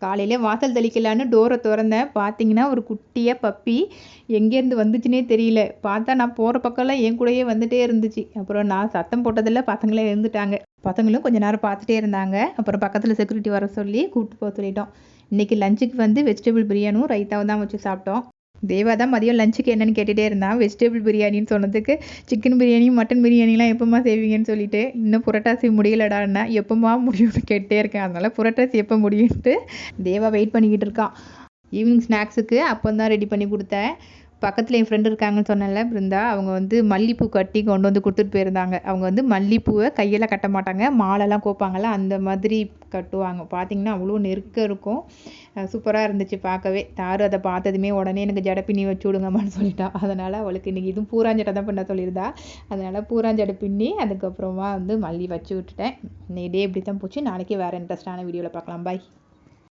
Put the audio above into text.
காலையில வாசல் தெளிக்கலான்னு டோரை திறந்தேன். பார்த்தீங்கன்னா, ஒரு குட்டியா பப்பி எங்கேருந்து வந்துச்சுன்னே தெரியல. பார்த்தா நான் போற பக்கம்லாம் என் கூடயே வந்துட்டே இருந்துச்சு. அப்புறம் நான் சத்தம் போட்டதில பசங்களே எழுந்துட்டாங்க. பசங்களும் கொஞ்ச நேரம் பார்த்துட்டே இருந்தாங்க. அப்புறம் பக்கத்தில செக்யூரிட்டி வர சொல்லி கூப்பிட்டு போக சொல்லிட்டோம். இன்னைக்கு லஞ்சுக்கு வந்து வெஜிடபிள் பிரியாணியும், ரைத்தாவும் தான் வச்சு சாப்பிட்டோம். தேவா தான் மதியம் லஞ்சுக்கு என்னன்னு கேட்டுட்டே இருந்தான். வெஜிடபிள் பிரியாணின்னு சொன்னதுக்கு, சிக்கன் பிரியாணி, மட்டன் பிரியாணிலாம் எப்போம்மா செய்வீங்கன்னு சொல்லிட்டு, இன்னும் புரட்டாசி முடியலடான்னா, எப்போம்மா முடியும்னு கேட்டுட்டே இருக்கேன். அதனால புரட்டாசி எப்போ முடியும்ன்ட்டு தேவா வெயிட் பண்ணிக்கிட்டு இருக்கான். ஈவினிங் ஸ்நாக்ஸுக்கு அப்பம் தான் ரெடி பண்ணி கொடுத்தேன். பக்கத்தில் என் ஃப்ரெண்டு இருக்காங்கன்னு சொன்னேன்ல பிருந்தா, அவங்க வந்து மல்லிப்பூ கட்டி கொண்டு வந்து கொடுத்துட்டு போயிருந்தாங்க. அவங்க வந்து மல்லிப்பூவை கையில் கட்ட மாட்டாங்க, மாலைலாம் கோப்பாங்கள்ல அந்த மாதிரி கட்டுவாங்க. பார்த்தீங்கன்னா அவ்வளோ நெருக்கம் இருக்கும். சூப்பராக இருந்துச்சு பார்க்கவே. தாரு அதை பார்த்ததுமே உடனே எனக்கு ஜடை பின்னி வச்சு விடுங்கம்மான்னு சொல்லிட்டா. அதனால் அவளுக்கு இன்றைக்கி இதுவும் பூராஞ்சடை தான் பண்ண சொல்லியிருந்தா. அதனால் பூராஞ்சடை பின்னி அதுக்கப்புறமா வந்து மல்லி வச்சு விட்டுட்டேன். இன்னைக்கு டே இப்படி தான் போச்சு. நாளைக்கு வேறு இன்ட்ரெஸ்டான வீடியோவில் பார்க்கலாம். பாய்.